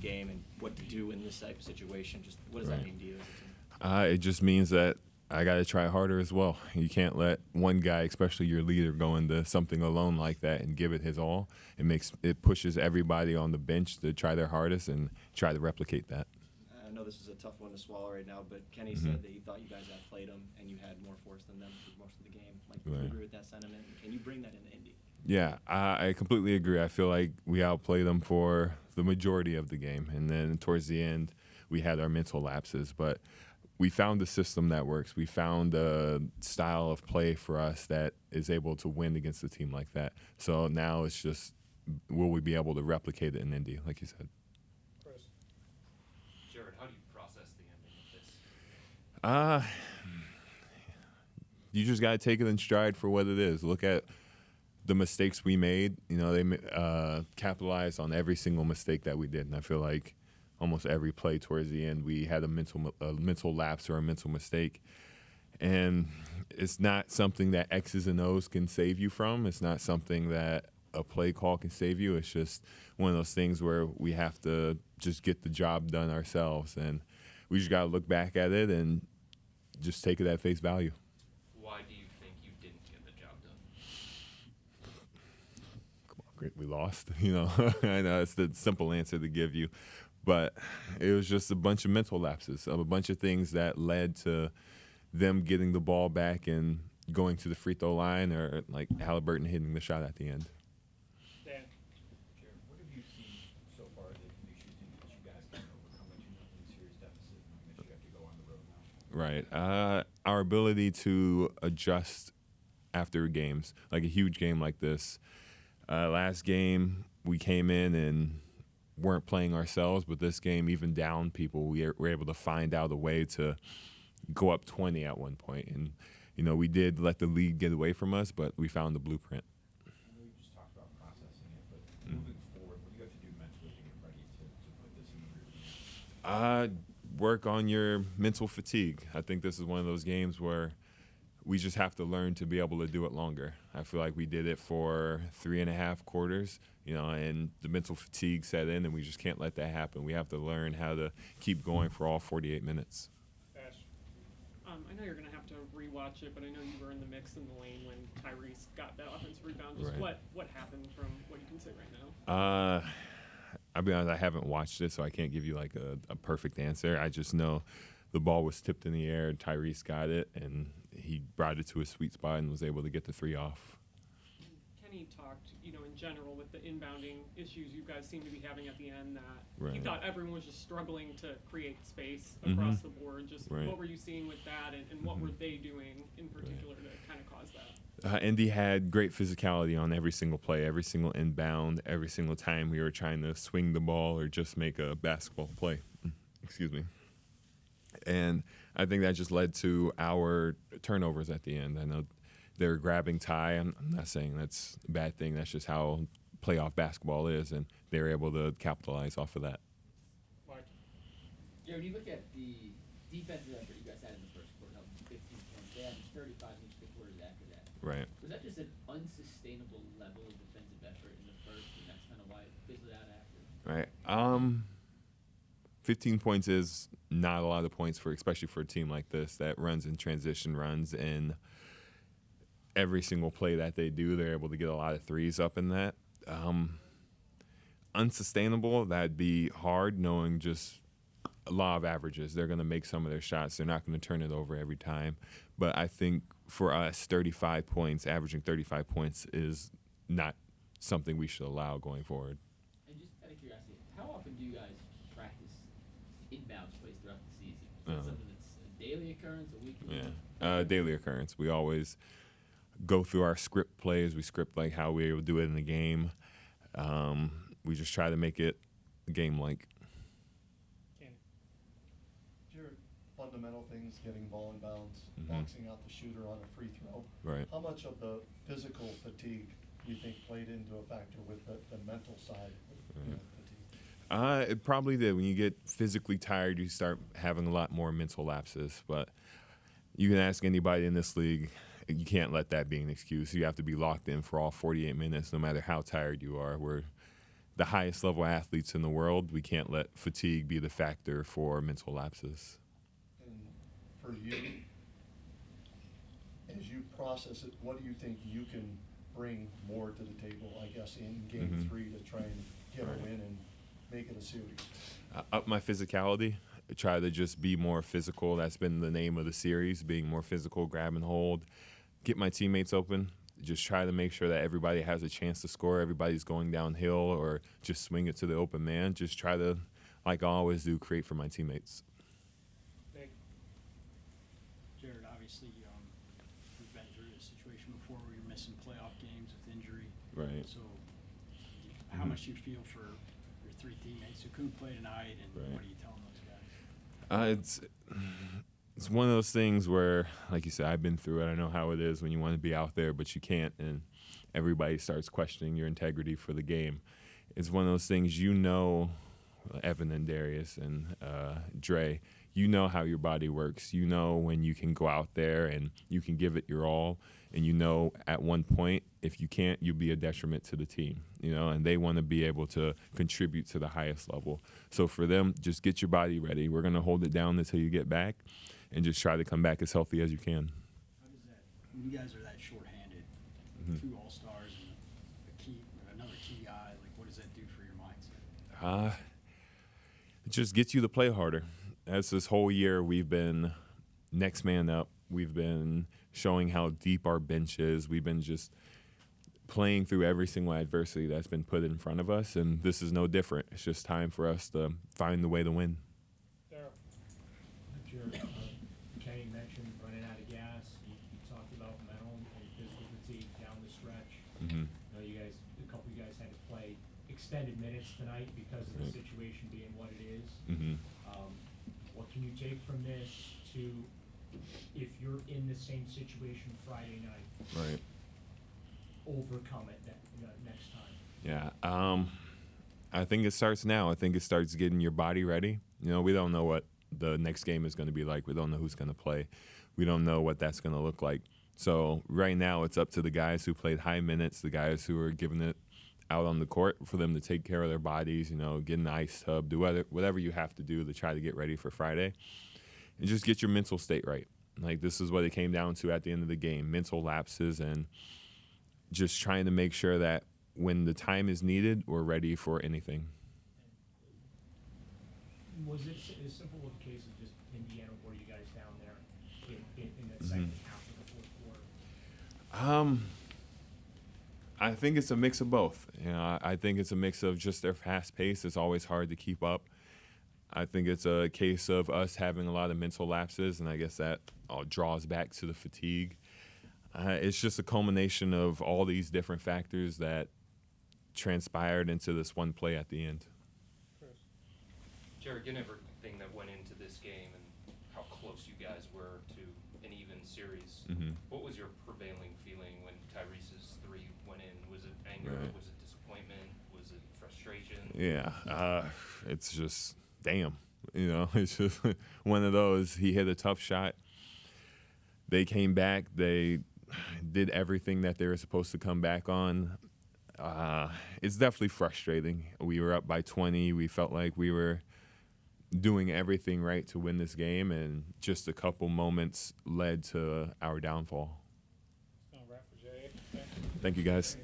game and what to do in this type of situation? Just what does that mean to you as a team? It just means that I got to try harder as well. You can't let one guy, especially your leader, go into something alone like that and give it his all. It pushes everybody on the bench to try their hardest and try to replicate that. I know this is a tough one to swallow right now, but Kenny said that he thought you guys outplayed them and you had more force than them for most of the game. Do you agree with that sentiment? Can you bring that into Indy? Yeah, I completely agree. I feel like we outplayed them for the majority of the game, and then towards the end, we had our mental lapses. But we found a system that works. We found a style of play for us that is able to win against a team like that. So now it's just, will we be able to replicate it in Indy, like you said? Chris. Jarrett, how do you process the ending of this? You just got to take it in stride for what it is. Look at the mistakes we made. They capitalized on every single mistake that we did, and I feel like almost every play towards the end, we had a mental lapse or a mental mistake. And it's not something that X's and O's can save you from. It's not something that a play call can save you. It's just one of those things where we have to just get the job done ourselves. And we just got to look back at it and just take it at face value. Why do you think you didn't get the job done? Come on, great, we lost. I know it's the simple answer to give you. But it was just a bunch of mental lapses, of a bunch of things that led to them getting the ball back and going to the free throw line, or like Haliburton hitting the shot at the end. Dan. Jarrett, what have you seen so far that makes you think that you guys can overcome a 2-0 series deficit, knowing that you have to go on the road now? Right. Our ability to adjust after games, like a huge game like this. Last game, we came in and weren't playing ourselves, but this game, even down people, we were able to find out a way to go up 20 at one point. And, we did let the lead get away from us, but we found the blueprint. I know you just talked about processing it, but moving forward, what do you have to do mentally to get ready to put this in the rear view? Work on your mental fatigue. I think this is one of those games where we just have to learn to be able to do it longer. I feel like we did it for 3.5 quarters, and the mental fatigue set in, and we just can't let that happen. We have to learn how to keep going for all 48 minutes. Ash. I know you're going to have to rewatch it, but I know you were in the mix in the lane when Tyrese got that offensive rebound. Just Right. what happened from what you can say right now? I'll be honest, I haven't watched it, so I can't give you like a perfect answer. I just know the ball was tipped in the air, Tyrese got it, and he brought it to a sweet spot and was able to get the three off. Kenny talked, in general with the inbounding issues you guys seem to be having at the end, that he Right. thought everyone was just struggling to create space across the board. Just Right. what were you seeing with that, and what were they doing in particular to kind of cause that? Indy had great physicality on every single play, every single inbound, every single time we were trying to swing the ball or just make a basketball play. Excuse me. And I think that just led to our turnovers at the end. I know they were grabbing Ty. I'm not saying that's a bad thing. That's just how playoff basketball is, and they were able to capitalize off of that. Mike. Yeah, when you look at the defensive effort you guys had in the first quarter, 15 points, they had 35 in each of the quarters after that. Right. Was that just an unsustainable level of defensive effort in the first, and that's kind of why it fizzled out after? Right. 15 points is not a lot of points especially for a team like this that runs in transition runs, and every single play that they do, they're able to get a lot of threes up in that. Unsustainable, that'd be hard, knowing just a law of averages. They're going to make some of their shots. They're not going to turn it over every time. But I think for us, 35 points, averaging 35 points is not something we should allow going forward. And just out of curiosity, how often do you guys practice inbounds plays throughout the season? Is that something that's a daily occurrence, a weekly? Yeah, daily occurrence. We always go through our script plays. We script like how we will do it in the game. We just try to make it game-like. Jarrett, fundamental things, getting ball in bounds, boxing out the shooter on a free throw. Right. How much of the physical fatigue do you think played into a factor with the mental side of fatigue? It probably did. When you get physically tired, you start having a lot more mental lapses. But you can ask anybody in this league, you can't let that be an excuse. You have to be locked in for all 48 minutes, no matter how tired you are. the highest level athletes in the world, we can't let fatigue be the factor for mental lapses. And for you, as you process it, what do you think you can bring more to the table, I guess, in game 3 to try and get a win and make it a series? Up my physicality. Try to just be more physical. That's been the name of the series, being more physical, grab and hold. Get my teammates open. Just try to make sure that everybody has a chance to score. Everybody's going downhill or just swing it to the open man. Just try to, like I always do, create for my teammates. Big. Jarrett, obviously, we've been through a situation before where you're missing playoff games with injury. Right. So how much do you feel for your 3 teammates who couldn't play tonight, and what are you telling those guys? It's one of those things where, like you said, I've been through it. I know how it is when you want to be out there, but you can't, and everybody starts questioning your integrity for the game. It's one of those things, Evan and Darius and Dre, you know how your body works. You know when you can go out there and you can give it your all, and you know at one point, if you can't, you'll be a detriment to the team, and they want to be able to contribute to the highest level. So for them, just get your body ready. We're going to hold it down until you get back, and just try to come back as healthy as you can. How does that, when you guys are that shorthanded, 2 All-Stars and another key guy, like what does that do for your mindset? It just gets you to play harder. As this whole year, we've been next man up. We've been showing how deep our bench is. We've been just playing through every single adversity that's been put in front of us, and this is no different. It's just time for us to find the way to win. Jared, Kenny mentioned running out of gas. You talked about mental and physical fatigue down the stretch. I know a couple of you guys had to play extended minutes tonight because of the situation being what it is. What can you take from this to, if you're in the same situation Friday night, overcome it next time? Yeah, I think it starts now. I think it starts getting your body ready. We don't know what the next game is going to be like. We don't know who's going to play. We don't know what that's going to look like. So right now it's up to the guys who played high minutes, the guys who are giving it out on the court, for them to take care of their bodies, get in the ice tub, do whatever you have to do to try to get ready for Friday, and just get your mental state right. Like, this is what it came down to at the end of the game, mental lapses, and just trying to make sure that when the time is needed, we're ready for anything. Was it as simple of a case of just Indiana wore you guys down there in that second half of the fourth quarter? I think it's a mix of both. I think it's a mix of just their fast pace. It's always hard to keep up. I think it's a case of us having a lot of mental lapses, and I guess that all draws back to the fatigue. It's just a culmination of all these different factors that transpired into this one play at the end. Jarrett, given everything that went into this game and how close you guys were to an even series, what was your prevailing feeling when Tyrese's 3 went in? Was it anger? Was it disappointment? Was it frustration? Yeah, it's just, damn. It's just one of those. He hit a tough shot. They came back. They did everything that they were supposed to come back on. It's definitely frustrating. We were up by 20. We felt like we were doing everything right to win this game, and just a couple moments led to our downfall. It's gonna wrap for Jay. Thank you, guys.